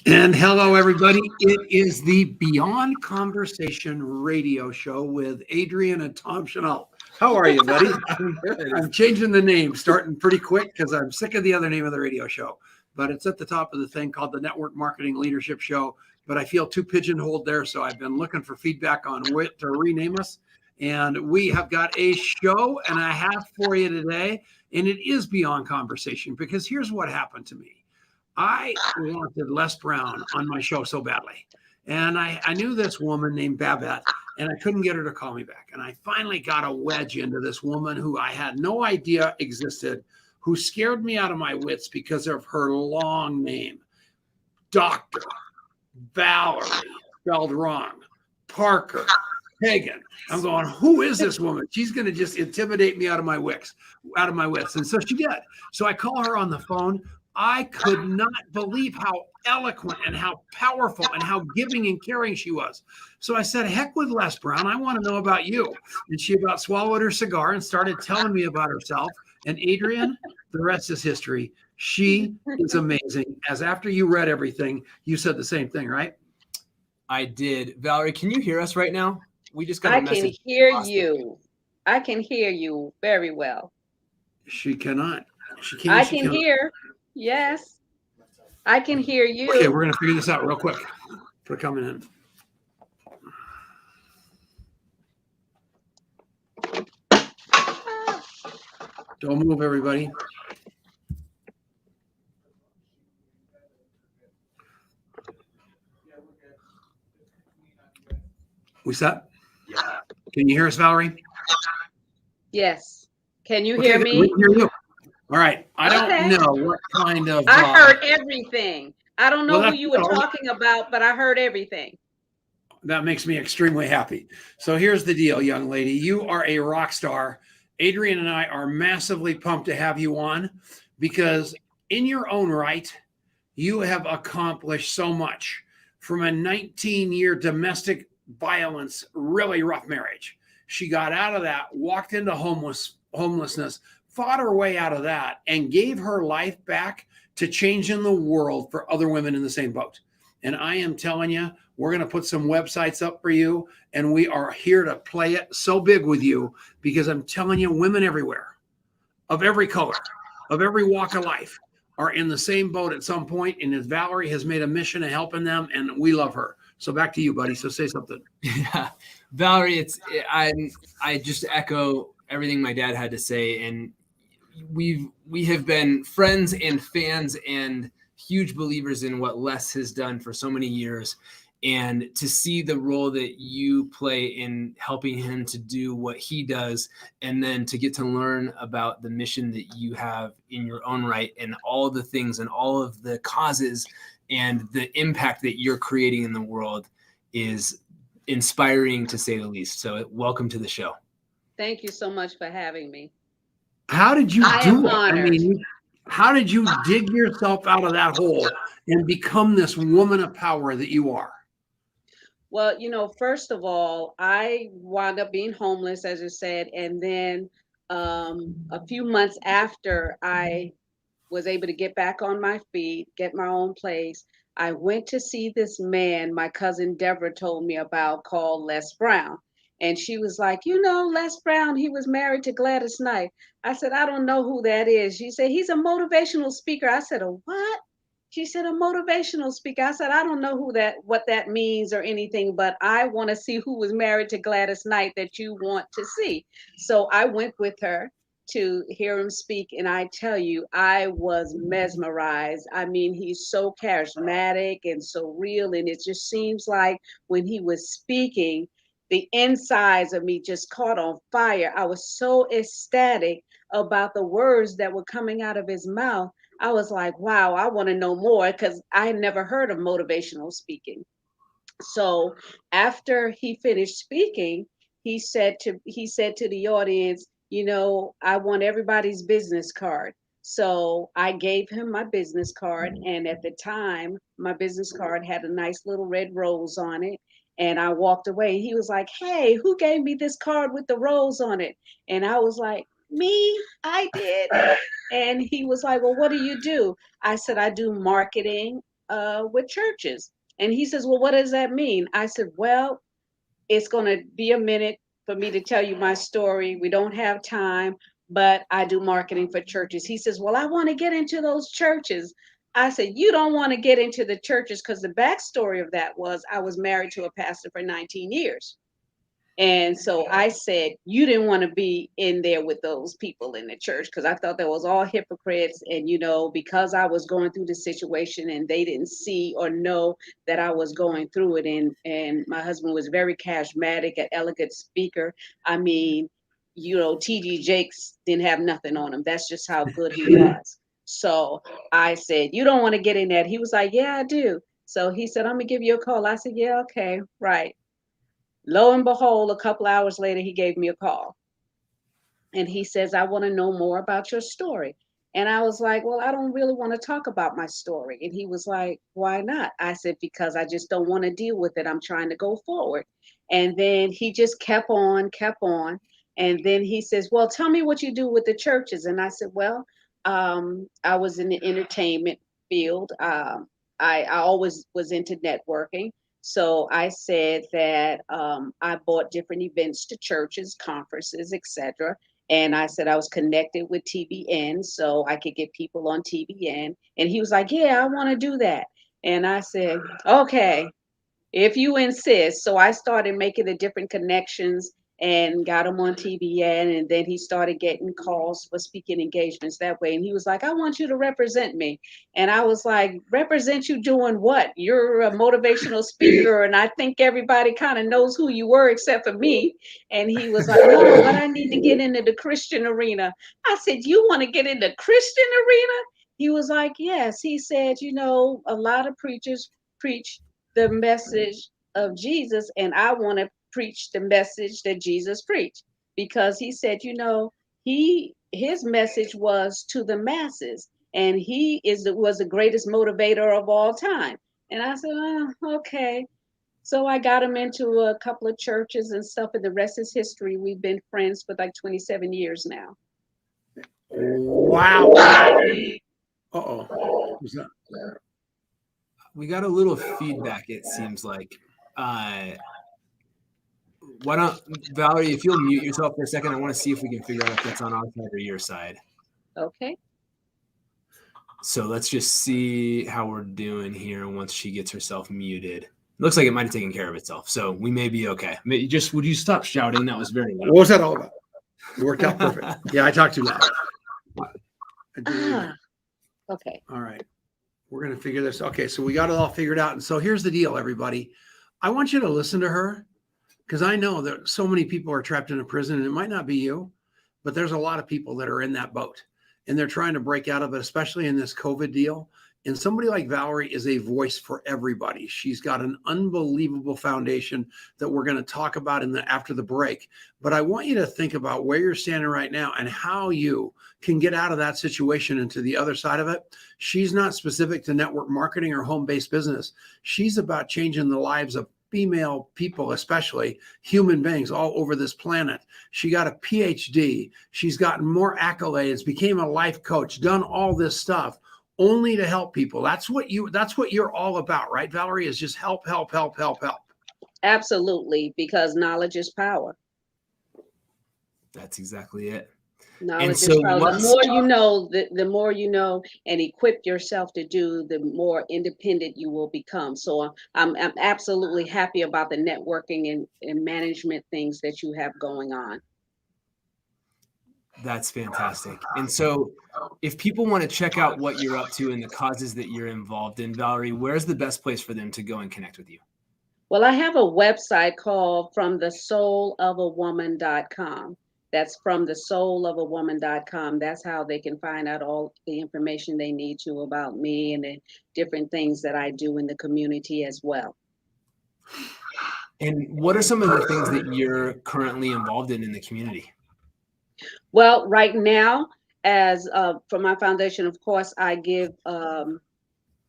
And hello, everybody. It is the Beyond Conversation radio show with Adrian and Tom Chenault. How are you, buddy? I'm changing the name, starting pretty quick because I'm sick of the other name of the radio show. But it's at the top of the thing called the Network Marketing Leadership Show. But I feel too pigeonholed there, so I've been looking for feedback on what to rename us. And we have got a show and a half for you today. And it is Beyond Conversation because here's what happened to me. I wanted Les Brown on my show so badly. And I knew this woman named Babette, and I couldn't get her to call me back. And I finally got a wedge into this woman who I had no idea existed, who scared me out of my wits because of her long name. Dr. Valorie, spelled wrong, Parker-Hagan. I'm going, who is this woman? She's going to just intimidate me out of my wits. And so she did. So I call her on the phone. I could not believe how eloquent and how powerful and how giving and caring she was. So I said, heck with Les Brown. I want to know about you. And she about swallowed her cigar and started telling me about herself. And Adrian, the rest is history. She is amazing. As after you read everything, you said the same thing, right? I did. Valerie, can you hear us right now? We just got a message. I can hear you. I can hear you very well. She cannot. She can't. I can hear. Yes, I can hear you. Okay, we're going to figure this out real quick for coming in. Don't move, everybody. We set? Yeah. Can you hear us, Valerie? Yes. Can you hear me? We can hear you. All right. I don't know what kind of. I heard everything. I don't know who you were talking about, but I heard everything. That makes me extremely happy. So here's the deal, young lady. You are a rock star. Adrian and I are massively pumped to have you on because in your own right, you have accomplished so much from a 19-year domestic violence, really rough marriage. She got out of that, walked into homelessness, fought her way out of that, and gave her life back to changing the world for other women in the same boat. And I am telling you, we're going to put some websites up for you, and we are here to play it so big with you because I'm telling you, women everywhere, of every color, of every walk of life, are in the same boat at some point, and as Valerie has made a mission of helping them, and we love her. So back to you, buddy. So say something. Yeah, Valerie, I just echo everything my dad had to say, and we have been friends and fans and huge believers in what Les has done for so many years. And to see the role that you play in helping him to do what he does, and then to get to learn about the mission that you have in your own right and all the things and all of the causes and the impact that you're creating in the world is inspiring, to say the least. So welcome to the show. Thank you so much for having me. How did you do it? Honored. I mean, how did you dig yourself out of that hole and become this woman of power that you are? Well, first of all, I wound up being homeless, as you said, and then a few months after I was able to get back on my feet, get my own place, I went to see this man my cousin Deborah told me about called Les Brown. And she was like, Les Brown, he was married to Gladys Knight. I said, I don't know who that is. She said, he's a motivational speaker. I said, a what? She said, a motivational speaker. I said, I don't know what that means or anything, but I want to see who was married to Gladys Knight that you want to see. So I went with her to hear him speak. And I tell you, I was mesmerized. I mean, he's so charismatic and so real. And it just seems like when he was speaking, the insides of me just caught on fire. I was so ecstatic about the words that were coming out of his mouth. I was like, wow, I want to know more because I had never heard of motivational speaking. So after he finished speaking, he said to the audience, I want everybody's business card. So I gave him my business card. And at the time, my business card had a nice little red rose on it. And I walked away. He was like, hey, who gave me this card with the rose on it? And I was like, me, I did. And he was like, well, what do you do? I said, I do marketing. with churches. And he says, well, what does that mean? I said, well, it's going to be a minute for me to tell you my story. We don't have time, but I do marketing for churches. He says, well, I want to get into those churches. I said, you don't want to get into the churches, because the backstory of that was I was married to a pastor for 19 years. And so I said, you didn't want to be in there with those people in the church, because I thought that was all hypocrites. And, because I was going through the situation and they didn't see or know that I was going through it. And my husband was very charismatic, an elegant speaker. I mean, T.D. Jakes didn't have nothing on him. That's just how good he was. So I said, you don't want to get in that. He was like, yeah, I do. So he said, I'm going to give you a call. I said, yeah, okay, right. Lo and behold, a couple hours later, he gave me a call. And he says, I want to know more about your story. And I was like, well, I don't really want to talk about my story. And he was like, why not? I said, because I just don't want to deal with it. I'm trying to go forward. And then he just kept on. And then he says, well, tell me what you do with the churches. And I said, well, I was in the entertainment field. I always was into networking. So I said that I bought different events to churches, conferences, etc. And I said I was connected with TBN so I could get people on TBN. And he was like, yeah, I want to do that. And I said, okay, if you insist. So I started making the different connections and got him on TBN. And then he started getting calls for speaking engagements that way. And he was like, I want you to represent me. And I was like, represent you doing what? You're a motivational speaker. And I think everybody kind of knows who you were except for me. And he was like, no, but I need to get into the Christian arena. I said, you want to get into Christian arena? He was like, yes. He said, a lot of preachers preach the message of Jesus, and I want to preach the message that Jesus preached, because he said, his message was to the masses, and he was the greatest motivator of all time. And I said, oh, okay. So I got him into a couple of churches and stuff, and the rest is history. We've been friends for like 27 years now. Wow. Uh-oh. Who's that? We got a little feedback, it seems like. Why don't, Valorie, if you'll mute yourself for a second, I want to see if we can figure out if that's on our side or your side. Okay. So let's just see how we're doing here once she gets herself muted. It looks like it might have taken care of itself, so we may be okay. Would you stop shouting? That was very loud. What was that all about? It worked out perfect. Yeah, I talked too loud. Okay. All right. We're going to figure this. Okay, so we got it all figured out. And so here's the deal, everybody. I want you to listen to her, because I know that so many people are trapped in a prison, and it might not be you, but there's a lot of people that are in that boat, and they're trying to break out of it, especially in this COVID deal. And somebody like Valorie is a voice for everybody. She's got an unbelievable foundation that we're going to talk about after the break. But I want you to think about where you're standing right now and how you can get out of that situation and to the other side of it. She's not specific to network marketing or home-based business. She's about changing the lives of female people, especially human beings all over this planet. She got a PhD. She's gotten more accolades, became a life coach, done all this stuff only to help people. That's what you're all about, right, Valorie? Is just help. Absolutely, because knowledge is power. That's exactly it. Knowledge is power. The more you know, the more you know and equip yourself to do, the more independent you will become. So I'm absolutely happy about the networking and management things that you have going on. That's fantastic. And so if people want to check out what you're up to and the causes that you're involved in, Valorie, where's the best place for them to go and connect with you? Well, I have a website called FromTheSoulOfAWoman.com. That's FromTheSoulOfAWoman.com. That's how they can find out all the information they need to about me and the different things that I do in the community as well. And what are some of the things that you're currently involved in the community? Well, right now, as for my foundation, of course, I give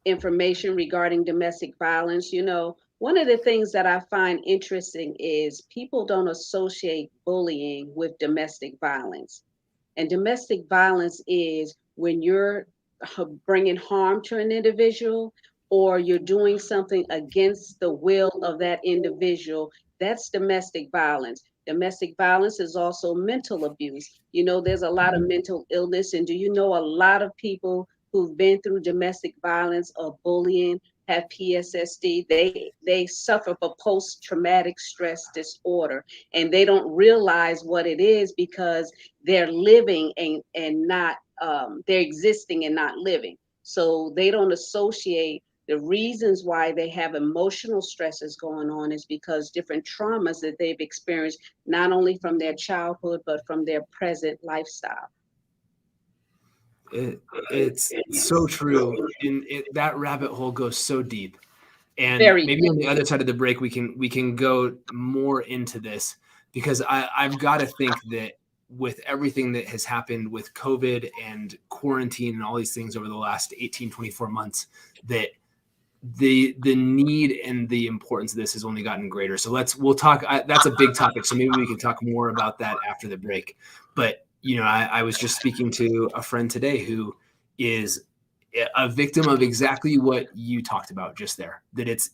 information regarding domestic violence. One of the things that I find interesting is people don't associate bullying with domestic violence. And domestic violence is when you're bringing harm to an individual, or you're doing something against the will of that individual, that's domestic violence. Domestic violence is also mental abuse. You know, there's a lot of mental illness. And do you know a lot of people who've been through domestic violence or bullying have PTSD? They suffer from post-traumatic stress disorder, and they don't realize what it is because they're living and not they're existing and not living. So they don't associate the reasons why they have emotional stresses going on is because different traumas that they've experienced, not only from their childhood, but from their present lifestyle. It's so true. And that rabbit hole goes so deep. And Very maybe deep. on the other side of the break, we can go more into this, because I've got to think that with everything that has happened with COVID and quarantine and all these things over the last 18, 24 months, that the need and the importance of this has only gotten greater. So we'll talk. That's a big topic. So maybe we can talk more about that after the break. But, I was just speaking to a friend today who is a victim of exactly what you talked about just there, that it's,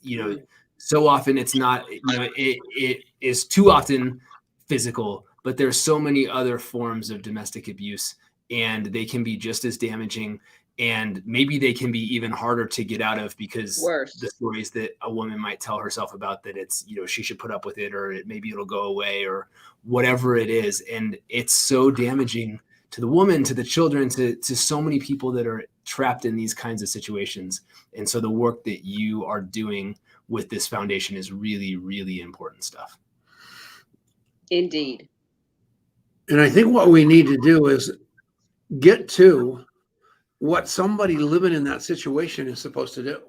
so often it's not, it is too often physical, but there's so many other forms of domestic abuse, and they can be just as damaging. And maybe they can be even harder to get out of, because Worse. the stories that a woman might tell herself about that it's, she should put up with it, or maybe it'll go away, or whatever it is. And it's so damaging to the woman, to the children, to so many people that are trapped in these kinds of situations. And so the work that you are doing with this foundation is really, really important stuff. Indeed. And I think what we need to do is get to what somebody living in that situation is supposed to do.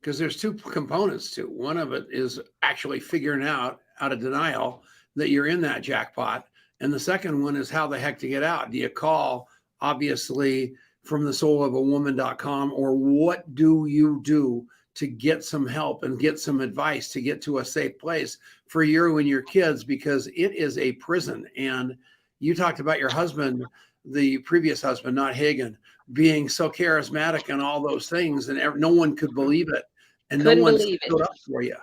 Because there's two components to it. One of it is actually figuring out of denial that you're in that jackpot. And the second one is how the heck to get out. Do you call, obviously, from the soul of a woman.com, or what do you do to get some help and get some advice to get to a safe place for you and your kids? Because it is a prison. And you talked about your husband, the previous husband, not Hagan, being so charismatic and all those things, and no one could believe it, and no one stood up for you.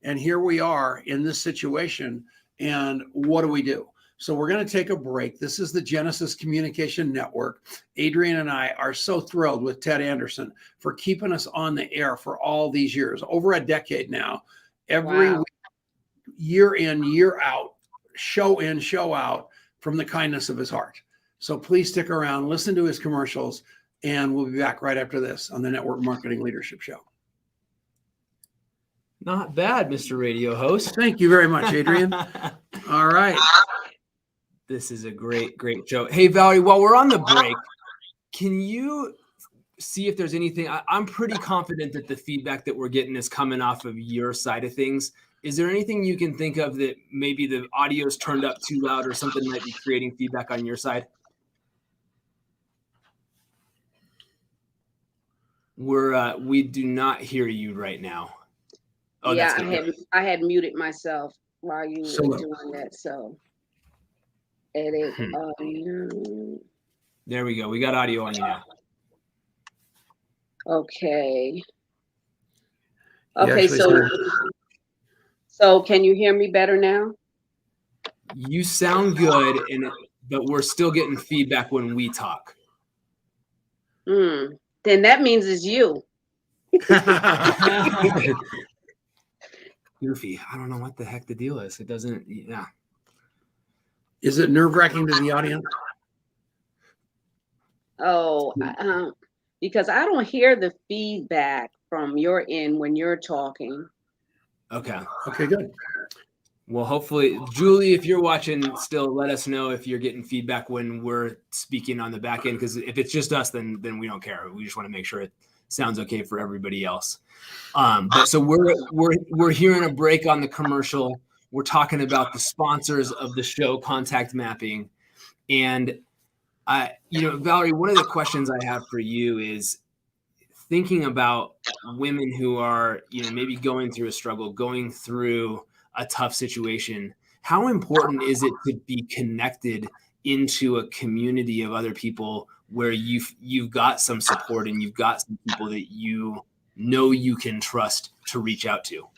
And here we are in this situation, and what do we do? So we're going to take a break. This is the Genesis Communication Network. Adrian and I are so thrilled with Ted Anderson for keeping us on the air for all these years, over a decade now, every week, year in, year out, show in, show out, from the kindness of his heart. So please stick around, listen to his commercials, and we'll be back right after this on the Network Marketing Leadership Show. Not bad, Mr. Radio Host. Thank you very much, Adrian. All right. This is a great, great show. Hey, Valerie, while we're on the break, can you see if there's anything? I'm pretty confident that the feedback that we're getting is coming off of your side of things. Is there anything you can think of that maybe the audio's turned up too loud, or something might be creating feedback on your side? We do not hear you right now. Oh, yeah, I had muted myself while you were doing that. So edit audio. There we go. We got audio on you now. Okay. Okay, so can you hear me better now? You sound good, but we're still getting feedback when we talk. Then that means it's you. Goofy. I don't know what the heck the deal is. It doesn't. Yeah. Is it nerve-wracking to the audience? Oh, because I don't hear the feedback from your end when you're talking. Okay. Okay, good. Well, hopefully, Julie, if you're watching still, let us know if you're getting feedback when we're speaking on the back end, because if it's just us, then we don't care. We just want to make sure it sounds okay for everybody else. But so we're hearing a break on the commercial. We're talking about the sponsors of the show, Contact Mapping. And Valerie, one of the questions I have for you is thinking about women who are, maybe going through a struggle, going through a tough situation. How important is it to be connected into a community of other people where you've got some support and you've got some people that you know you can trust to reach out to?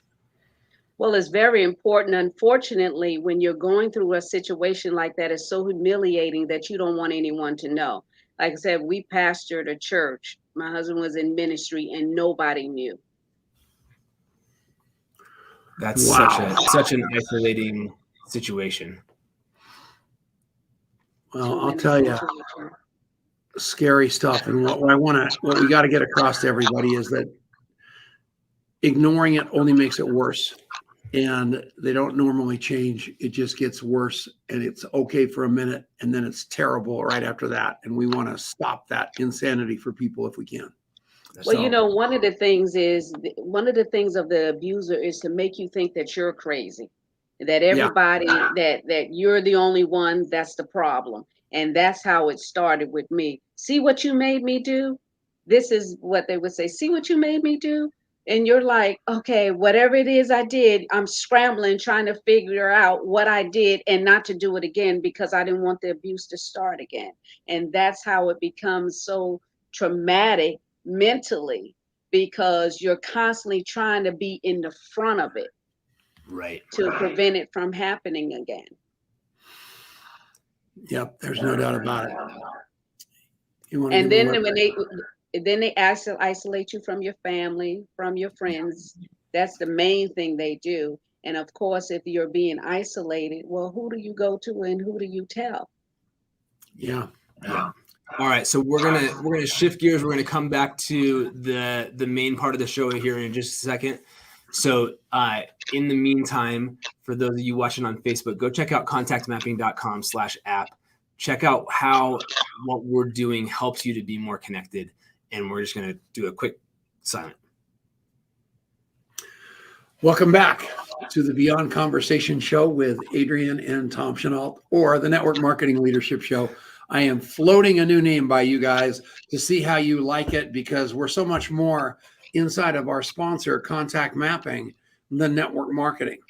Well, it's very important. Unfortunately, when you're going through a situation like that, it's so humiliating that you don't want anyone to know. Like I said, we pastored a church. My husband was in ministry and nobody knew. That's Wow. such an isolating situation. Well, I'll tell you, scary stuff. And what we got to get across to everybody is that ignoring it only makes it worse. And they don't normally change. It just gets worse, and it's okay for a minute, and then it's terrible right after that. And we want to stop that insanity for people if we can. Well, you know, one of the things of the abuser is to make you think that you're crazy, that everybody, that you're the only one that's the problem. And that's how it started with me. See what you made me do? This is what they would say. See what you made me do? And you're like, okay, whatever it is I did, I'm scrambling, trying to figure out what I did and not to do it again because I didn't want the abuse to start again. And that's how it becomes so traumatic mentally, because you're constantly trying to be in the front of it, right, to prevent it from happening again. Yep, there's no doubt about it. And then when they isolate you from your family, from your friends. That's the main thing they do. And of course, if you're being isolated, well, who do you go to and who do you tell? Yeah. All right, so we're gonna shift gears. We're gonna come back to the main part of the show here in just a second. So in the meantime, for those of you watching on Facebook, go check out contactmapping.com/app. Check out how what we're doing helps you to be more connected. And we're just gonna do a quick silent. Welcome back to the Beyond Conversation Show with Adrian and Tom Chenault, or the Network Marketing Leadership Show. I am floating a new name by you guys to see how you like it, because we're so much more inside of our sponsor, Contact Mapping, than network marketing.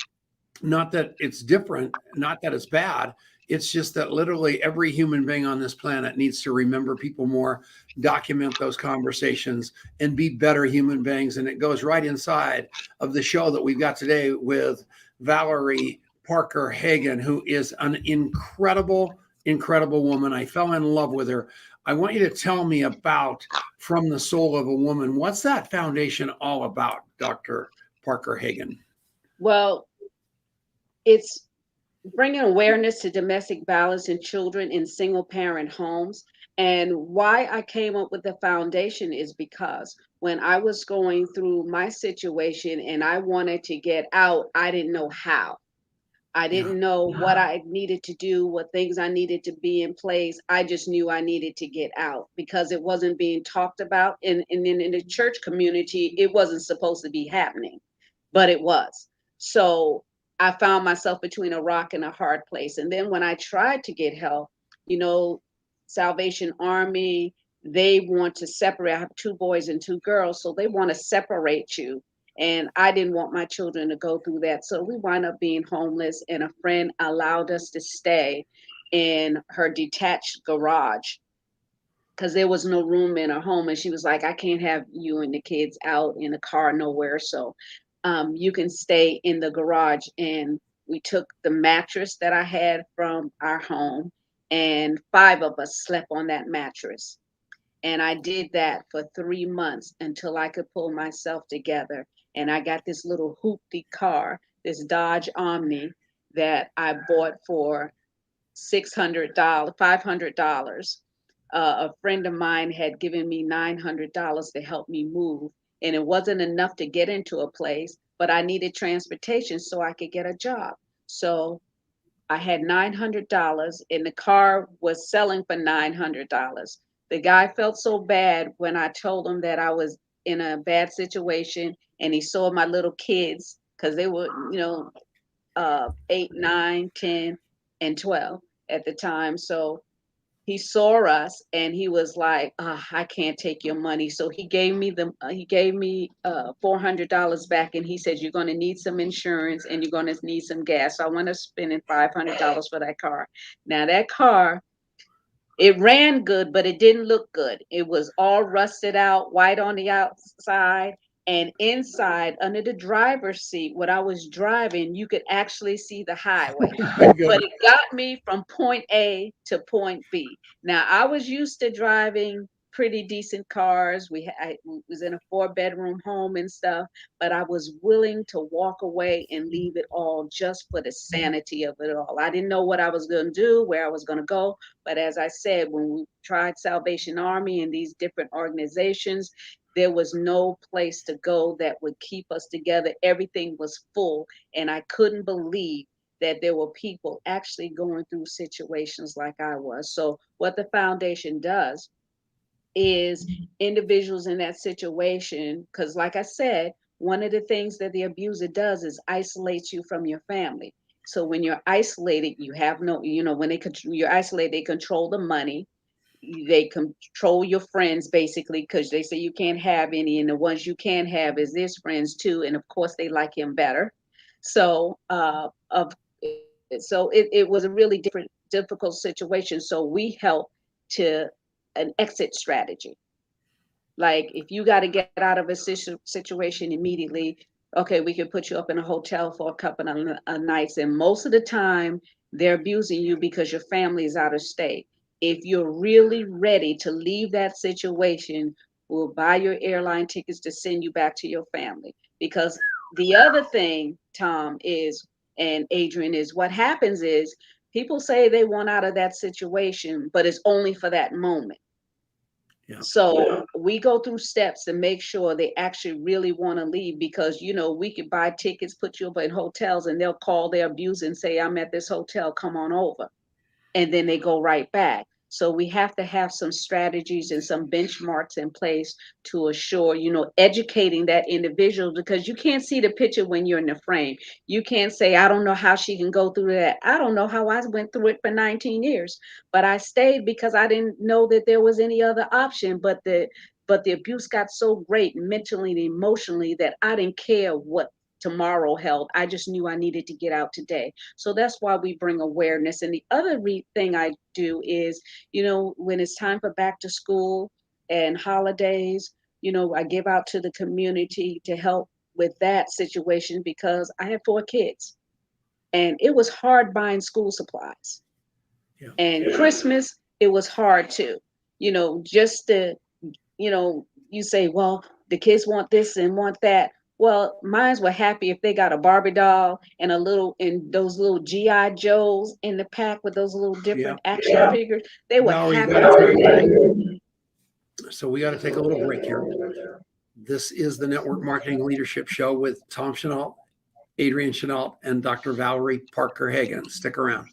Not that it's different, not that it's bad. It's just that literally every human being on this planet needs to remember people more, document those conversations, and be better human beings. And it goes right inside of the show that we've got today with Valorie Parker-Hagan, who is an incredible woman. I fell in love with her. I want you to tell me about From the Soul of a Woman. What's that foundation all about, Dr. Parker-Hagan? Well, it's bringing awareness to domestic violence in children in single parent homes. And why I came up with the foundation is because when I was going through my situation and I wanted to get out, I didn't know how. I didn't know what I needed to do, what things I needed to be in place. I just knew I needed to get out because it wasn't being talked about. And in the church community, it wasn't supposed to be happening, but it was. So I found myself between a rock and a hard place. And then when I tried to get help, Salvation Army, they want to separate. I have 2 boys and 2 girls, so they want to separate you. And I didn't want my children to go through that. So we wound up being homeless, and a friend allowed us to stay in her detached garage because there was no room in her home. And she was like, I can't have you and the kids out in the car nowhere. So you can stay in the garage. And we took the mattress that I had from our home, and 5 of us slept on that mattress. And I did that for 3 months until I could pull myself together. And I got this little hoopty car, this Dodge Omni that I bought for $600, $500. A friend of mine had given me $900 to help me move. And it wasn't enough to get into a place, but I needed transportation so I could get a job. So I had $900, and the car was selling for $900. The guy felt so bad when I told him that I was in a bad situation, and he saw my little kids because they were, 8, 9, 10, and 12 at the time. So he saw us and he was like, I can't take your money. So he gave me $400 back, and he said, you're going to need some insurance and you're going to need some gas. So I went to spending $500 for that car. Now that car, it ran good, but it didn't look good. It was all rusted out, white on the outside, And inside, under the driver's seat, when I was driving, you could actually see the highway. But it got me from point A to point B. Now, I was used to driving pretty decent cars. I was in a 4-bedroom home and stuff, but I was willing to walk away and leave it all just for the sanity of it all. I didn't know what I was going to do, where I was going to go. But as I said, when we tried Salvation Army and these different organizations, there was no place to go that would keep us together. Everything was full. And I couldn't believe that there were people actually going through situations like I was. So what the foundation does is individuals in that situation, because like I said, one of the things that the abuser does is isolates you from your family. So when you're isolated, you have no, when you're isolated, they control the money. They control your friends basically, because they say you can't have any, and the ones you can have is his friends too, and of course they like him better. So it was a really difficult situation. So we help to an exit strategy. Like if you got to get out of a situation immediately, okay, we can put you up in a hotel for a couple of nights, and most of the time they're abusing you because your family is out of state. If you're really ready to leave that situation, we'll buy your airline tickets to send you back to your family. Because the other thing, Tom, is, and Adrian, is what happens is people say they want out of that situation, but it's only for that moment. Yeah. So we go through steps to make sure they actually really want to leave, because, we could buy tickets, put you up in hotels, and they'll call their abuser and say, I'm at this hotel, come on over. And then they go right back. So we have to have some strategies and some benchmarks in place to assure, educating that individual, because you can't see the picture when you're in the frame. You can't say, I don't know how she can go through that. I don't know how I went through it for 19 years, but I stayed because I didn't know that there was any other option. But the abuse got so great mentally and emotionally that I didn't care what tomorrow held. I just knew I needed to get out today. So that's why we bring awareness. And the other thing I do is, when it's time for back to school and holidays, I give out to the community to help with that situation, because I have 4 kids and it was hard buying school supplies. Yeah. And Christmas, it was hard too, just to, you say, well, the kids want this and want that. Well, mines were happy if they got a Barbie doll and those little G.I. Joes in the pack with those little different action figures. They were happy. So we got to take a little break here. This is the Network Marketing Leadership Show with Tom Chenault, Adrian Chenault, and Dr. Valorie Parker-Hagan. Stick around.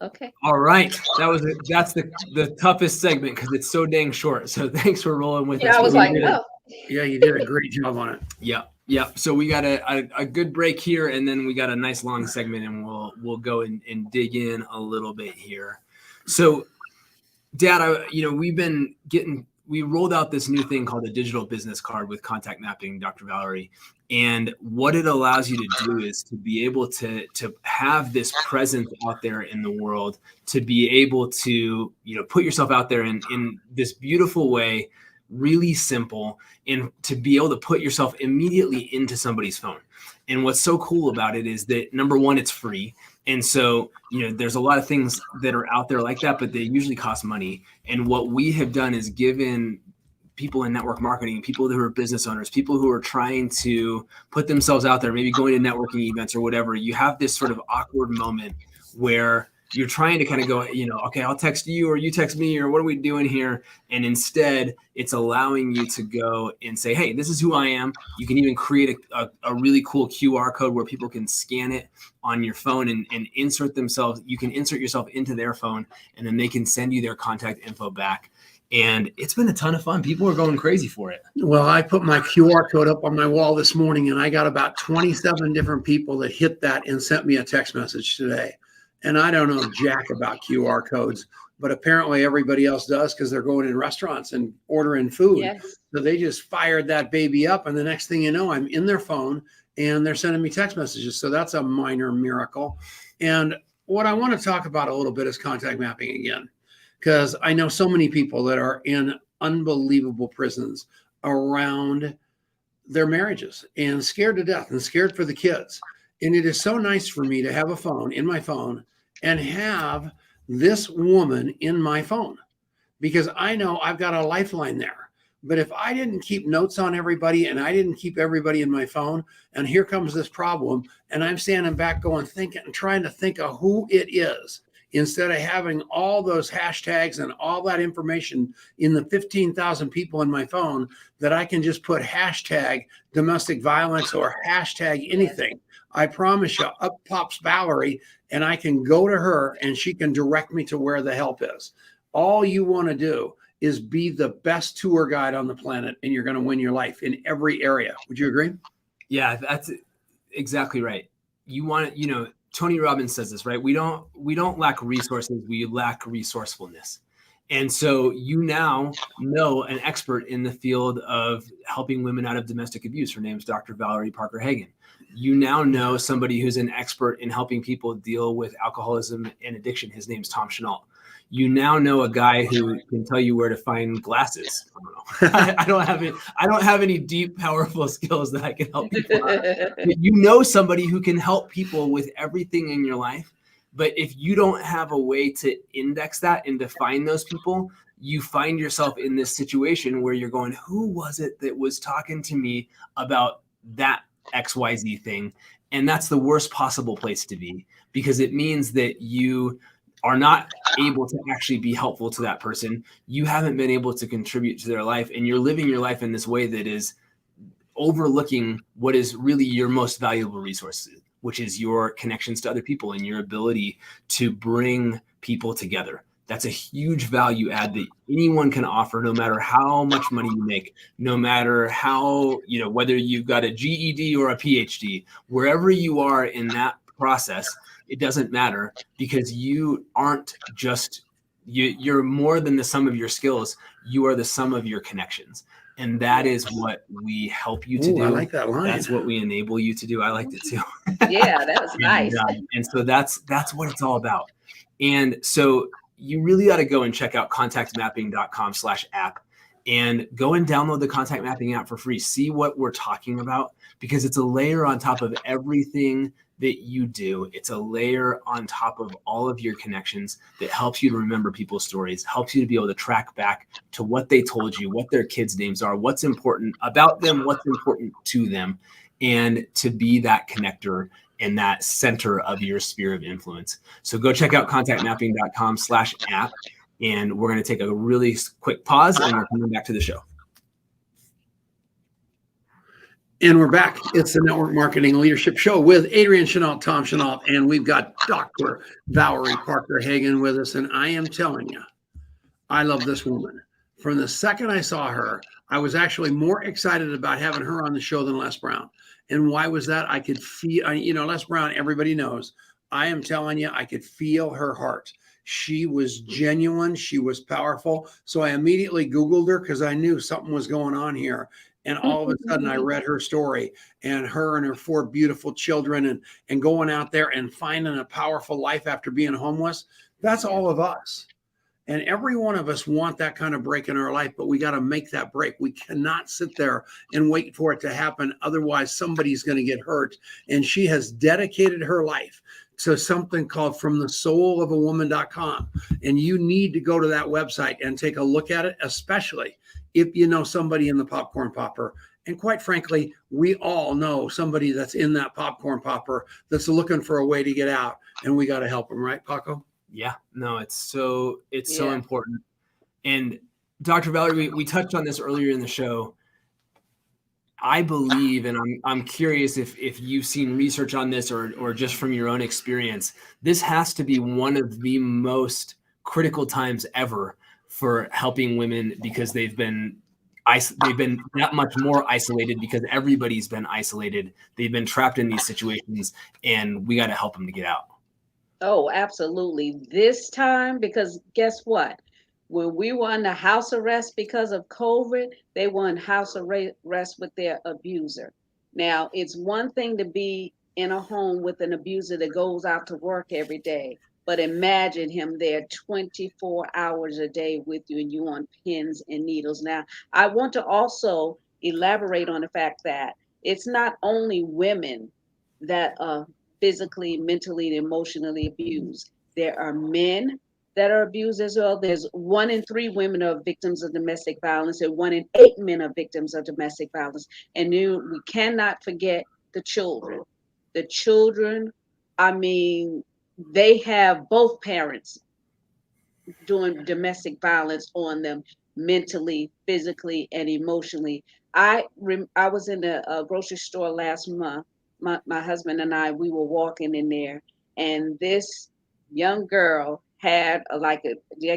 Okay. All right. That's the toughest segment because it's so dang short. So thanks for rolling with us. I was like, oh. Yeah, you did a great job on it. Yeah. So we got a good break here, and then we got a nice long segment, and we'll go and dig in a little bit here. So, Dad, we rolled out this new thing called a digital business card with contact mapping, Dr. Valorie. And what it allows you to do is to be able to have this presence out there in the world, to be able to, put yourself out there in this beautiful way, really simple, and to be able to put yourself immediately into somebody's phone. And what's so cool about it is that, number one, it's free. And so, there's a lot of things that are out there like that, but they usually cost money. And what we have done is given people in network marketing, people who are business owners, people who are trying to put themselves out there, maybe going to networking events or whatever, you have this sort of awkward moment where you're trying to kind of go, okay, I'll text you or you text me or what are we doing here? And instead it's allowing you to go and say, hey, this is who I am. You can even create a really cool QR code where people can scan it on your phone and insert themselves. You can insert yourself into their phone and then they can send you their contact info back. And it's been a ton of fun. People are going crazy for it. Well, I put my QR code up on my wall this morning and I got about 27 different people that hit that and sent me a text message today. And I don't know jack about QR codes, but apparently everybody else does because they're going in restaurants and ordering food. Yes. So they just fired that baby up. And the next thing you know, I'm in their phone and they're sending me text messages. So that's a minor miracle. And what I want to talk about a little bit is contact mapping again, because I know so many people that are in unbelievable prisons around their marriages and scared to death and scared for the kids. And it is so nice for me to have a phone in my phone and have this woman in my phone, because I know I've got a lifeline there. But if I didn't keep notes on everybody and I didn't keep everybody in my phone, and here comes this problem, and I'm standing back going, thinking and trying to think of who it is, instead of having all those hashtags and all that information in the 15,000 people in my phone, that I can just put hashtag domestic violence or hashtag anything. I promise you, up pops Valorie, and I can go to her and she can direct me to where the help is. All you want to do is be the best tour guide on the planet, and you're going to win your life in every area. Would you agree? Yeah, that's exactly right. You want to, Tony Robbins says this, right? We don't lack resources, we lack resourcefulness. And so you now know an expert in the field of helping women out of domestic abuse. Her name's Dr. Valorie Parker-Hagan. You now know somebody who's an expert in helping people deal with alcoholism and addiction. His name's Tom Chenault. You now know a guy who can tell you where to find glasses. I don't know. I don't have any deep, powerful skills that I can help people out. But you know somebody who can help people with everything in your life. But if you don't have a way to index that and define those people, you find yourself in this situation where you're going, who was it that was talking to me about that XYZ thing? And that's the worst possible place to be, because it means that you are not able to actually be helpful to that person. You haven't been able to contribute to their life, and you're living your life in this way that is overlooking what is really your most valuable resources, which is your connections to other people and your ability to bring people together. That's a huge value add that anyone can offer, no matter how much money you make, no matter how, whether you've got a GED or a PhD, wherever you are in that process, it doesn't matter, because you aren't just, you're more than the sum of your skills. You are the sum of your connections. And that is what we help you to do. I like that line. That's what we enable you to do. I liked it too. Yeah, that was nice. And so that's what it's all about. And so you really ought to go and check out contactmapping.com/app and go and download the Contact Mapping app for free. See what we're talking about, because it's a layer on top of everything that you do. It's a layer on top of all of your connections that helps you to remember people's stories, helps you to be able to track back to what they told you, what their kids' names are, what's important about them, what's important to them, and to be that connector and that center of your sphere of influence. So go check out contactmapping.com/app, and we're going to take a really quick pause, and we're coming back to the show. And we're back. It's the Network Marketing Leadership Show with Adrian Chenault, Tom Chenault, and we've got Dr. Valorie Parker-Hagan with us. And I am telling you, I love this woman. From the second I saw her, I was actually more excited about having her on the show than Les Brown. And why was that? I could feel, Les Brown, everybody knows. I am telling you, I could feel her heart. She was genuine. She was powerful. So I immediately Googled her, because I knew something was going on here. And all of a sudden I read her story, and her and her 4 beautiful children, and going out there and finding a powerful life after being homeless. That's all of us. And every one of us want that kind of break in our life, but we got to make that break. We cannot sit there and wait for it to happen. Otherwise, somebody's going to get hurt. And she has dedicated her life to something called FromTheSoulOfAWoman.com. And you need to go to that website and take a look at it, especially if you know somebody in the popcorn popper. And quite frankly, we all know somebody that's in that popcorn popper that's looking for a way to get out, and we got to help them, right, Paco? Yeah, no, it's so important. And Dr. Valorie, we touched on this earlier in the show. I believe, and I'm curious if you've seen research on this or just from your own experience, this has to be one of the most critical times ever for helping women, because they've been that much more isolated, because everybody's been isolated. They've been trapped in these situations, and we got to help them to get out. Oh, absolutely. This time, because guess what? When we were under house arrest because of COVID, they were in house arrest with their abuser. Now, it's one thing to be in a home with an abuser that goes out to work every day, But imagine him there 24 hours a day with you and you on pins and needles. Now, I want to also elaborate on the fact that it's not only women that are physically, mentally, and emotionally abused. There are men that are abused as well. There's 1 in 3 women are victims of domestic violence, and 1 in 8 men are victims of domestic violence. And we cannot forget the children. The children, I mean, they have both parents doing domestic violence on them mentally, physically, and emotionally. I was in a grocery store last month. My husband and I, we were walking in there, and this young girl had I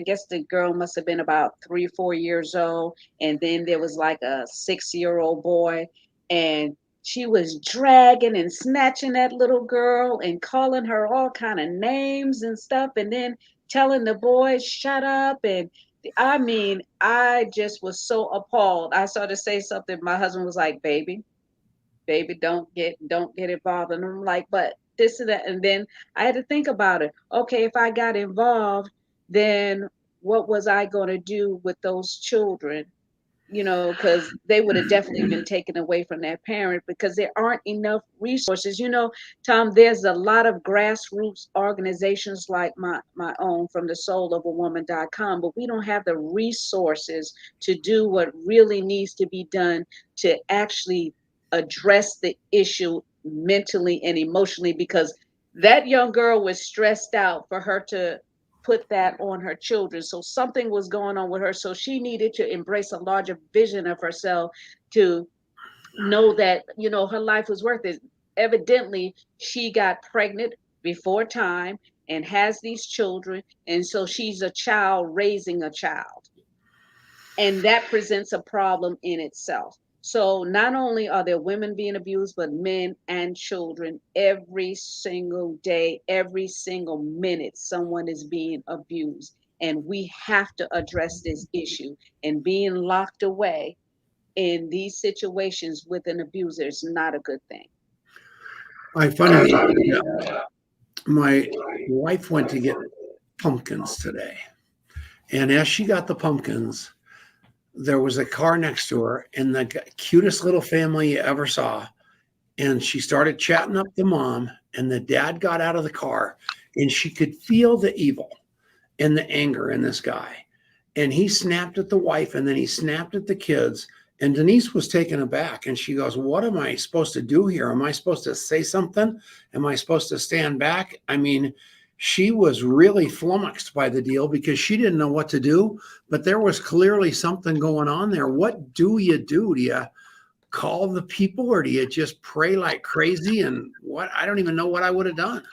guess the girl must have been about 3 or 4 years old, and then there was like a 6-year-old boy, and she was dragging and snatching that little girl and calling her all kind of names and stuff, and then telling the boys shut up. And I mean, I just was so appalled. I started to say something. My husband was like, baby, don't get involved. And I'm like, but this and that. And then I had to think about it. Okay, if I got involved, then what was I going to do with those children? Because they would have definitely been taken away from their parent, because there aren't enough resources. Tom, there's a lot of grassroots organizations like my own, from the soulofawoman.com, but we don't have the resources to do what really needs to be done to actually address the issue mentally and emotionally, because that young girl was stressed out for her to put that on her children. So something was going on with her. So she needed to embrace a larger vision of herself, to know that, her life was worth it. Evidently, she got pregnant before time and has these children. And so she's a child raising a child. And that presents a problem in itself. So not only are there women being abused, but men and children. Every single day, every single minute, someone is being abused. And we have to address this issue. And being locked away in these situations with an abuser is not a good thing. Funny, my wife went to get pumpkins today. And as she got the pumpkins, there was a car next to her, and the cutest little family you ever saw. And she started chatting up the mom, and the dad got out of the car, and she could feel the evil and the anger in this guy. And he snapped at the wife, and then he snapped at the kids. And Denise was taken aback, and she goes, what am I supposed to do here? Am I supposed to say something? Am I supposed to stand back? I mean, she was really flummoxed by the deal, because she didn't know what to do, but there was clearly something going on there. What do? Do you call the people, or do you just pray like crazy? And I don't even know what I would have done.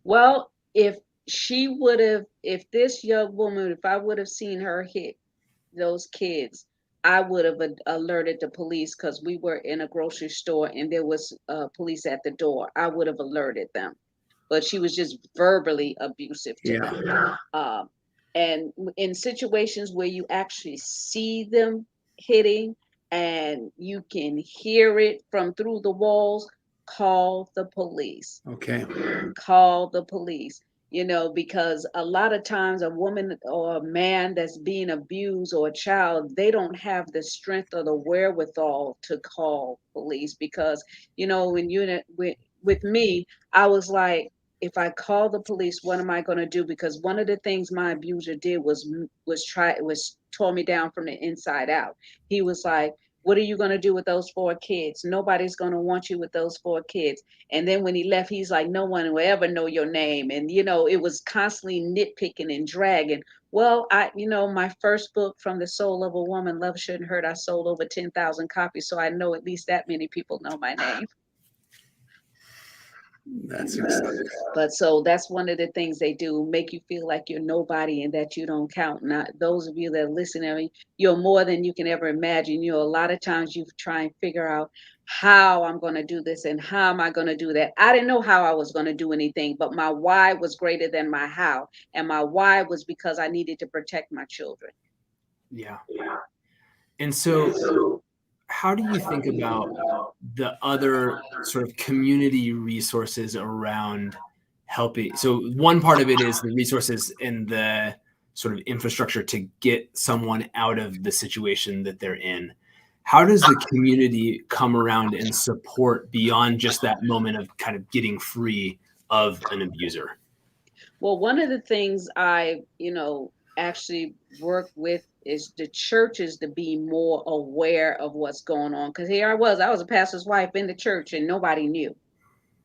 Well, if this young woman, if I would have seen her hit those kids, I would have alerted the police, because we were in a grocery store and there was police at the door. I would have alerted them. But she was just verbally abusive to them. And in situations where you actually see them hitting and you can hear it from through the walls, call the police. Okay. Call the police. Because a lot of times a woman or a man that's being abused, or a child, they don't have the strength or the wherewithal to call police. Because, with me, I was like, if I call the police, what am I going to do? Because one of the things my abuser did was tore me down from the inside out. He was like, what are you going to do with those 4 kids? Nobody's going to want you with those 4 kids. And then when he left, he's like, no one will ever know your name. And, it was constantly nitpicking and dragging. Well, my first book, From the Soul of a Woman, Love Shouldn't Hurt, I sold over 10,000 copies. So I know at least that many people know my name. That's exciting. But so that's one of the things they do, make you feel like you're nobody and that you don't count. Now, those of you that are listening, I mean, you're more than you can ever imagine. A lot of times you try and figure out how I'm going to do this and how am I going to do that. I didn't know how I was going to do anything, but my why was greater than my how. And my why was because I needed to protect my children. Yeah. And so how do you think about the other sort of community resources around helping. So one part of it is the resources and the sort of infrastructure to get someone out of the situation that they're in. How does the community come around and support beyond just that moment of kind of getting free of an abuser? Well, one of the things I, actually work with is the churches to be more aware of what's going on. Because here I was a pastor's wife in the church and nobody knew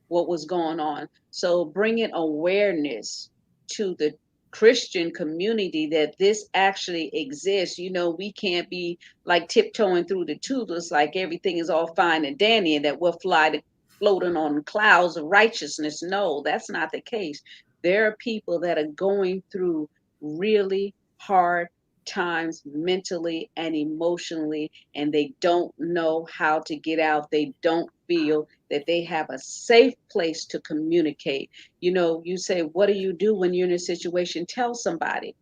what was going on. So bringing awareness to the Christian community that this actually exists. We can't be like tiptoeing through the tulips like everything is all fine and dandy and that we're floating on clouds of righteousness. No, that's not the case. There are people that are going through really hard times mentally and emotionally, and they don't know how to get out. They don't feel that they have a safe place to communicate. You say, what do you do when you're in a situation? Tell somebody,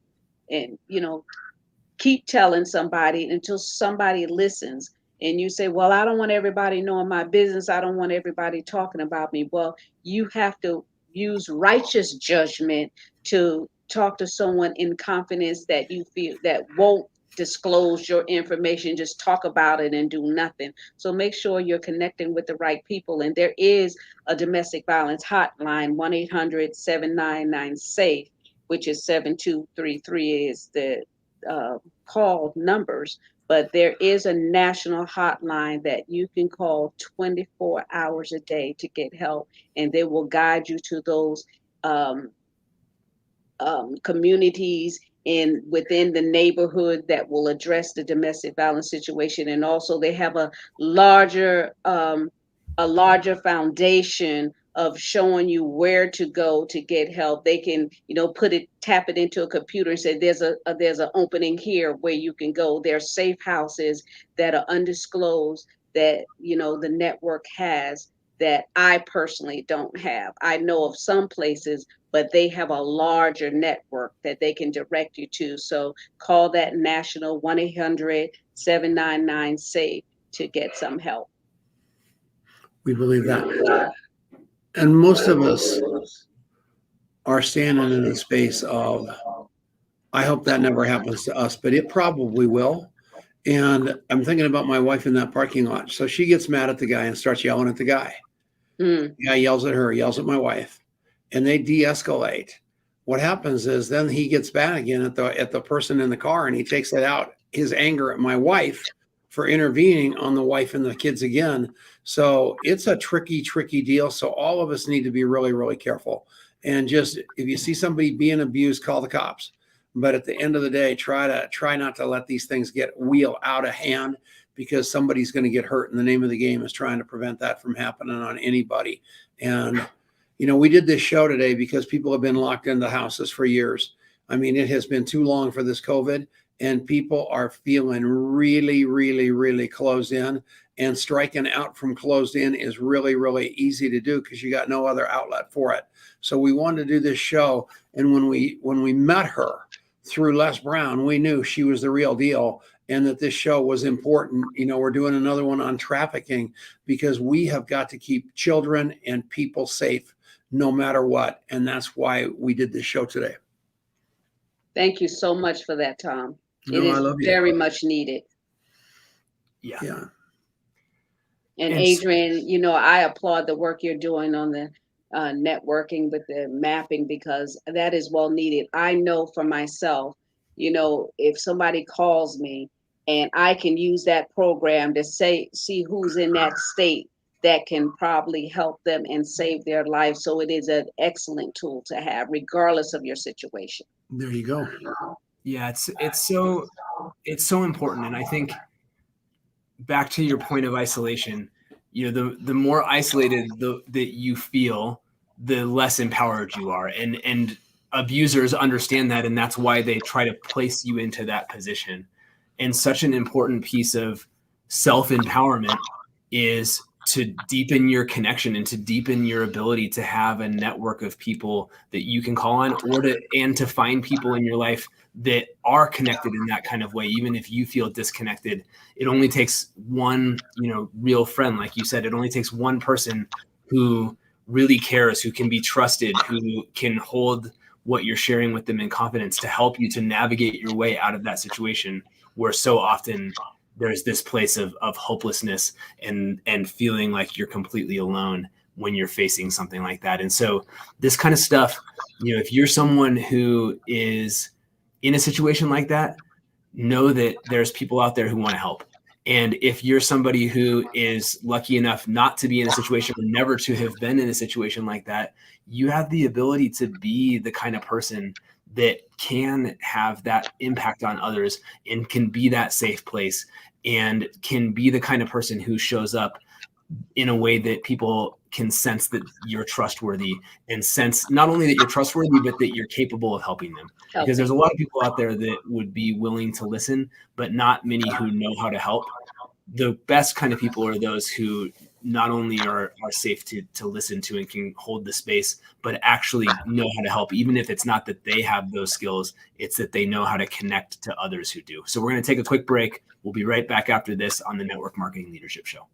and keep telling somebody until somebody listens. And you say, well, I don't want everybody knowing my business. I don't want everybody talking about me. Well, you have to use righteous judgment to talk to someone in confidence that you feel that won't disclose your information, just talk about it and do nothing. So make sure you're connecting with the right people. And there is a domestic violence hotline, 1-800-799-SAFE, which is 7233 is the call numbers, but there is a national hotline that you can call 24 hours a day to get help, and they will guide you to those communities within the neighborhood that will address the domestic violence situation. And also they have a larger foundation of showing you where to go to get help. They can, tap it into a computer and say, there's an opening here where you can go. There are safe houses that are undisclosed that, the network has that I personally don't have. I know of some places, but they have a larger network that they can direct you to. So call that national 1-800-799-SAFE to get some help. We believe that. And most of us are standing in a space of, I hope that never happens to us, but it probably will. And I'm thinking about my wife in that parking lot. So she gets mad at the guy and starts yelling at the guy. The guy yells at her, yells at my wife, and they de-escalate. What happens is then he gets mad again at the person in the car, and he takes it out, his anger at my wife for intervening on the wife and the kids again. So it's a tricky deal. So all of us need to be really, really careful. And just, if you see somebody being abused, call the cops. But at the end of the day, try not to let these things wheel out of hand, because somebody's going to get hurt. And the name of the game is trying to prevent that from happening on anybody. And, we did this show today because people have been locked into houses for years. I mean, it has been too long for this COVID, and people are feeling really, really, really closed in, and striking out from closed in is really, really easy to do because you got no other outlet for it. So we wanted to do this show. And when we met her through Les Brown, we knew she was the real deal, and that this show was important. We're doing another one on trafficking because we have got to keep children and people safe no matter what. And that's why we did this show today. Thank you so much for that, Tom. No, it is I love you. Very much needed. Yeah. And Adrian, I applaud the work you're doing on the networking with the mapping, because that is well needed. I know for myself, if somebody calls me and I can use that program to see who's in that state that can probably help them and save their life. So it is an excellent tool to have, regardless of your situation. There you go. Yeah, it's so important. And I think back to your point of isolation, the more isolated that you feel, the less empowered you are. And abusers understand that, and that's why they try to place you into that position. And such an important piece of self-empowerment is to deepen your connection and to deepen your ability to have a network of people that you can call on, and to find people in your life that are connected in that kind of way. Even if you feel disconnected, it only takes one, real friend. Like you said, it only takes one person who really cares, who can be trusted, who can hold what you're sharing with them in confidence to help you to navigate your way out of that situation, where so often there's this place of hopelessness and feeling like you're completely alone when you're facing something like that. And so this kind of stuff, if you're someone who is in a situation like that, know that there's people out there who want to help. And if you're somebody who is lucky enough not to be in a situation or never to have been in a situation like that, you have the ability to be the kind of person that can have that impact on others and can be that safe place and can be the kind of person who shows up in a way that people can sense that you're trustworthy, and sense not only that you're trustworthy, but that you're capable of helping them. Because there's a lot of people out there that would be willing to listen, but not many who know how to help. The best kind of people are those who not only are safe to listen to and can hold the space, but actually know how to help. Even if it's not that they have those skills, it's that they know how to connect to others who do. So we're going to take a quick break. We'll be right back after this on the Network Marketing Leadership Show.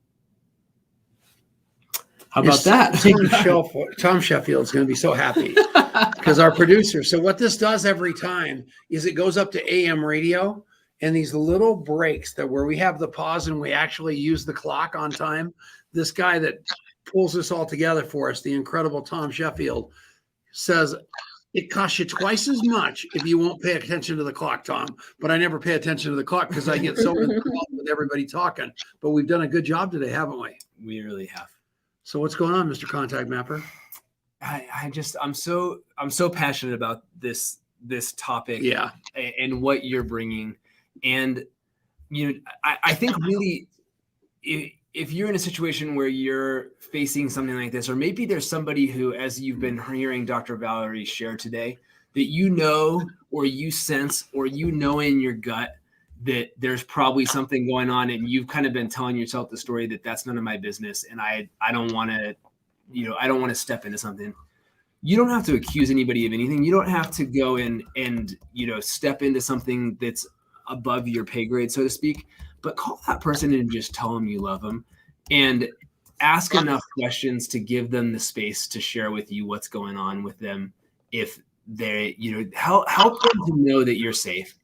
How about that? Tom Sheffield's going to be so happy because our producer. So what this does every time is it goes up to AM radio, and these little breaks where we have the pause and we actually use the clock on time. This guy that pulls this all together for us, the incredible Tom Sheffield, says it costs you twice as much if you won't pay attention to the clock, Tom. But I never pay attention to the clock because I get so involved with everybody talking. But we've done a good job today, haven't we? We really have. So what's going on, Mr. Contact Mapper? I'm so passionate about this topic, yeah, and what you're bringing. And I think really, if you're in a situation where you're facing something like this, or maybe there's somebody who, as you've been hearing Dr. Valorie share today, that or you sense, or in your gut that there's probably something going on, and you've kind of been telling yourself the story that that's none of my business, and I don't want to, I don't want to step into something. You don't have to accuse anybody of anything. You don't have to go in and step into something that's above your pay grade, so to speak. But call that person and just tell them you love them, and ask enough questions to give them the space to share with you what's going on with them. If they, help them to know that you're safe,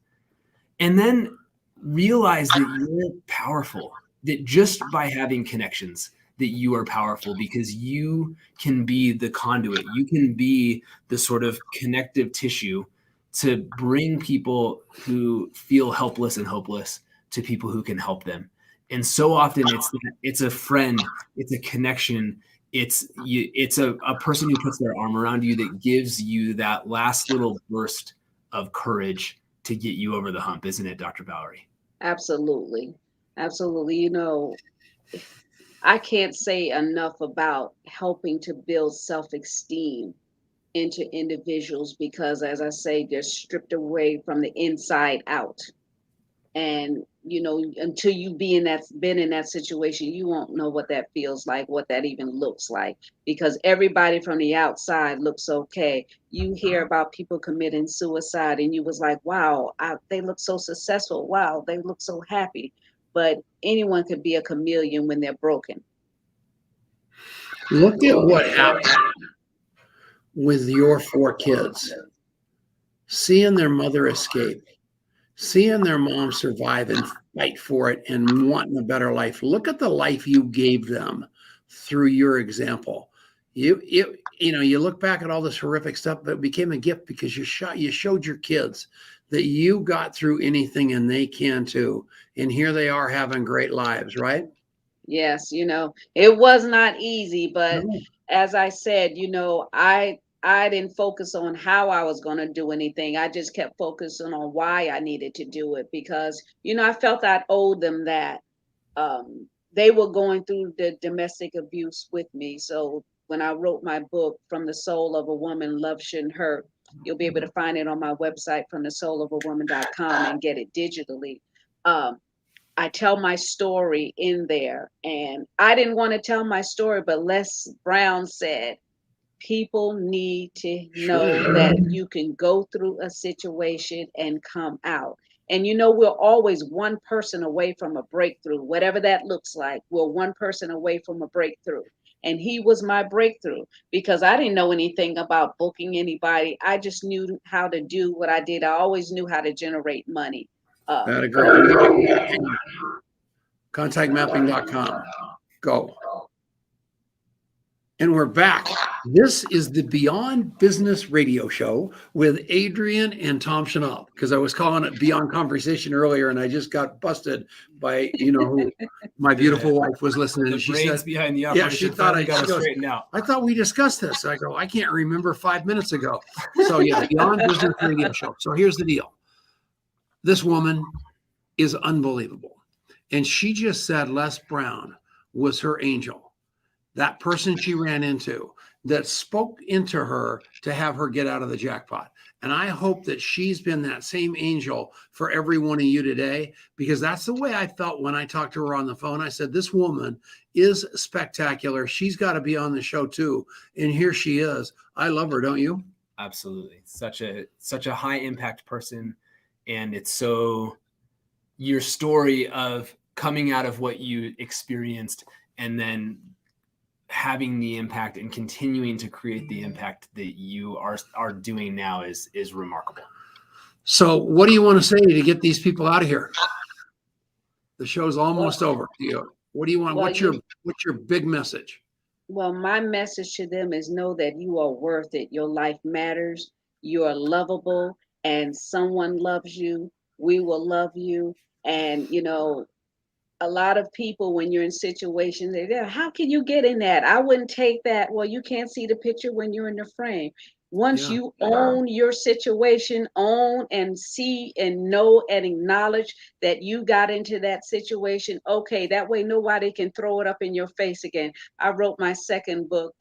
and then realize that you're powerful, that just by having connections, that you are powerful, because you can be the conduit. You can be the sort of connective tissue to bring people who feel helpless and hopeless to people who can help them. And so often it's a friend, it's a connection, it's a person who puts their arm around you that gives you that last little burst of courage to get you over the hump, isn't it, Dr. Valorie? Absolutely. Absolutely. I can't say enough about helping to build self-esteem into individuals, because, as I say, they're stripped away from the inside out. And, until you've been in that situation, you won't know what that feels like, what that even looks like, because everybody from the outside looks okay. You hear about people committing suicide and you was like, wow, they look so successful. Wow, they look so happy. But anyone could be a chameleon when they're broken. Look at what happened with your 4 kids, seeing their mother escape, seeing their mom survive and fight for it and wanting a better life. Look at the life you gave them through your example. You look back at all this horrific stuff, but it became a gift because you showed your kids that you got through anything and they can too. And here they are having great lives, right? Yes, it was not easy, but as I said, I didn't focus on how I was going to do anything. I just kept focusing on why I needed to do it, because, I felt I owed them that. They were going through the domestic abuse with me. So when I wrote my book, From the Soul of a Woman, Love Shouldn't Hurt, you'll be able to find it on my website, fromthesoulawoman.com, and get it digitally. I tell my story in there, and I didn't want to tell my story, but Les Brown said, people need to know that you can go through a situation and come out. And we're always one person away from a breakthrough, whatever that looks like. We're one person away from a breakthrough. And he was my breakthrough because I didn't know anything about booking anybody. I just knew how to do what I did. I always knew how to generate money. That a girl. Contactmapping.com. Go. And we're back. This is the Beyond Business Radio Show with Adrian and Tom Chenault, because I was calling it Beyond Conversation earlier, and I just got busted by, who my beautiful wife was listening. The She brains said, behind the yeah, operation she thought finally got it straightened out. I thought we discussed this. I go, I can't remember 5 minutes ago. So yeah, Beyond Business Radio Show. So here's the deal. This woman is unbelievable. And she just said Les Brown was her angel. That person she ran into that spoke into her to have her get out of the jackpot. And I hope that she's been that same angel for every one of you today, because that's the way I felt when I talked to her on the phone. I said, this woman is spectacular. She's got to be on the show too. And here she is. I love her, don't you? Absolutely. Such a high impact person. And it's so your story of coming out of what you experienced and then having the impact and continuing to create the impact that you are doing now is remarkable. So what do you want to say to get these people out of here? The show's almost over. What do you want? What's your big message? Well, my message to them is know that you are worth it. Your life matters. You are lovable, and someone loves you. We will love you. And, a lot of people, when you're in situations, they're, how can you get in that? I wouldn't take that. Well, you can't see the picture when you're in the frame. Once you own your situation, own and see and know and acknowledge that you got into that situation, okay, that way nobody can throw it up in your face again. I wrote my second book,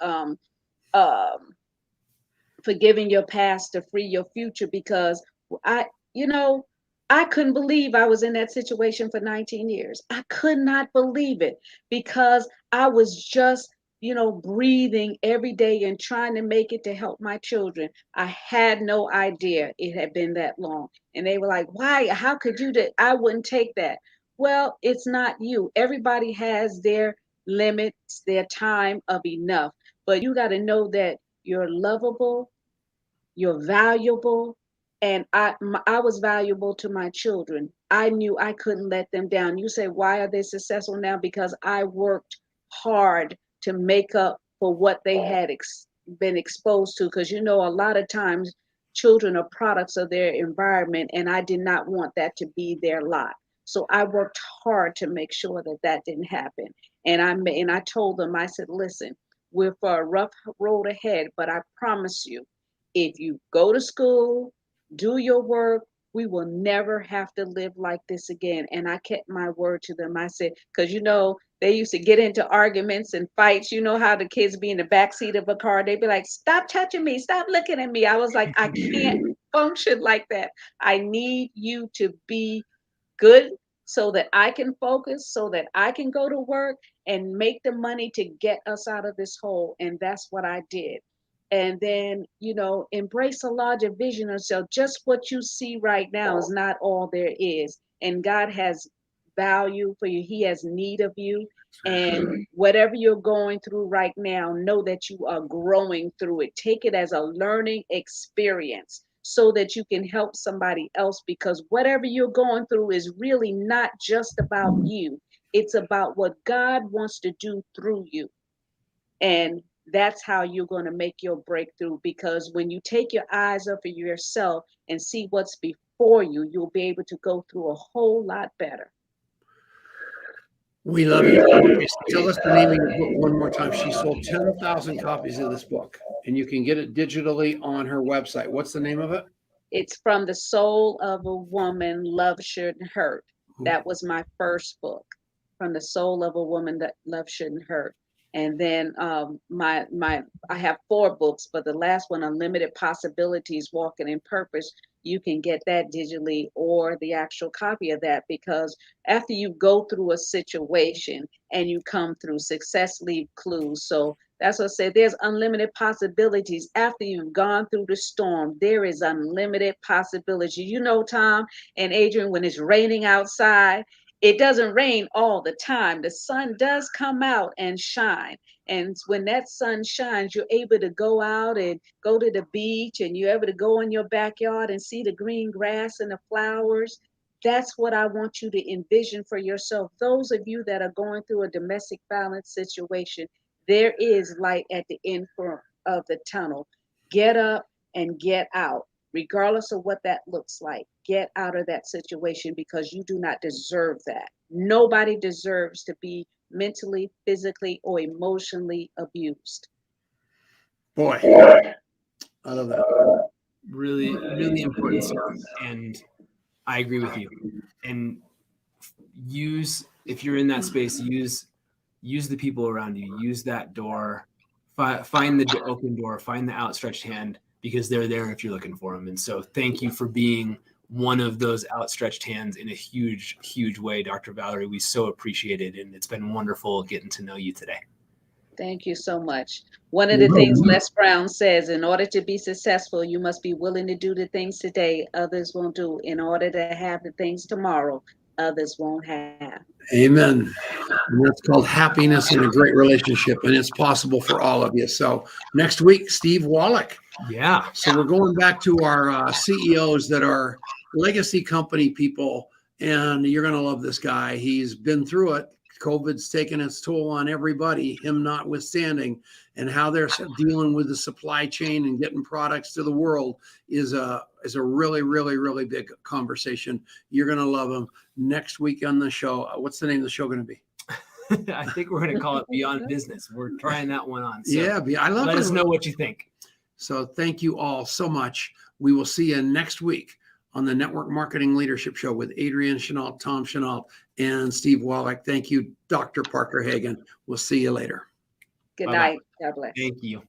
Forgiving Your Past to Free Your Future, because I couldn't believe I was in that situation for 19 years. I could not believe it because I was just, breathing every day and trying to make it to help my children. I had no idea it had been that long. And they were like, why? How could you do? I wouldn't take that. Well, it's not you. Everybody has their limits, their time of enough. But you got to know that you're lovable, you're valuable, and I was valuable to my children. I knew I couldn't let them down. You say, why are they successful now? Because I worked hard to make up for what they had been exposed to. Because, a lot of times children are products of their environment, and I did not want that to be their lot. So I worked hard to make sure that that didn't happen. And I told them, I said, listen, we're for a rough road ahead, but I promise you, if you go to school, do your work, we will never have to live like this again. And I kept my word to them. I said, because they used to get into arguments and fights. You know how the kids be in the backseat of a car, they'd be like, stop touching me, stop looking at me. I was like, I can't function like that. I need you to be good so that I can focus, so that I can go to work and make the money to get us out of this hole. And that's what I did. And then, embrace a larger vision of self. Just what you see right now is not all there is. And God has value for you. He has need of you. And whatever you're going through right now, know that you are growing through it. Take it as a learning experience so that you can help somebody else, because whatever you're going through is really not just about you. It's about what God wants to do through you. And that's how you're going to make your breakthrough, because when you take your eyes off of yourself and see what's before you, you'll be able to go through a whole lot better. We love you. Tell us the name of your book one more time. She sold 10,000 copies of this book, and you can get it digitally on her website. What's the name of it? It's From the Soul of a Woman, Love Shouldn't Hurt. That was my first book, From the Soul of a Woman, That Love Shouldn't Hurt. And then I have 4 books, but the last one, Unlimited Possibilities, Walking in Purpose, you can get that digitally or the actual copy of that, because after you go through a situation and you come through, success leave clues. So that's what I said. There's unlimited possibilities. After you've gone through the storm, there is unlimited possibility. Tom and Adrian, when it's raining outside, it doesn't rain all the time. The sun does come out and shine. And when that sun shines, you're able to go out and go to the beach, and you're able to go in your backyard and see the green grass and the flowers. That's what I want you to envision for yourself. Those of you that are going through a domestic violence situation, there is light at the end of the tunnel. Get up and get out, regardless of what that looks like. Get out of that situation, because you do not deserve that. Nobody deserves to be mentally, physically, or emotionally abused. Boy, I love that. Really, really important stuff. And I agree with you. And if you're in that space, use the people around you. Use that door. Find the open door. Find the outstretched hand, because they're there if you're looking for them. And so thank you for being one of those outstretched hands in a huge, huge way, Dr. Valorie. We so appreciate it. And it's been wonderful getting to know you today. Thank you so much. One of the things Les Brown says, in order to be successful, you must be willing to do the things today others won't do, in order to have the things tomorrow others won't have. Amen. And that's called happiness in a great relationship, and it's possible for all of you. So next week, Steve Wallach. Yeah. So we're going back to our CEOs that are legacy company people, and you're going to love this guy. He's been through it. COVID's taken its toll on everybody, him notwithstanding, and how they're dealing with the supply chain and getting products to the world is a really, really, really big conversation. You're going to love him. Next week on the show, what's the name of the show going to be? I think we're going to call it Beyond Business. We're trying that one on. So yeah, I love it. Let us know what you think. So thank you all so much. We will see you next week on the Network Marketing Leadership Show with Adrian Chenault, Tom Chenault, and Steve Wallach. Thank you, Dr. Parker-Hagan. We'll see you later. Good night. God bless. Thank you.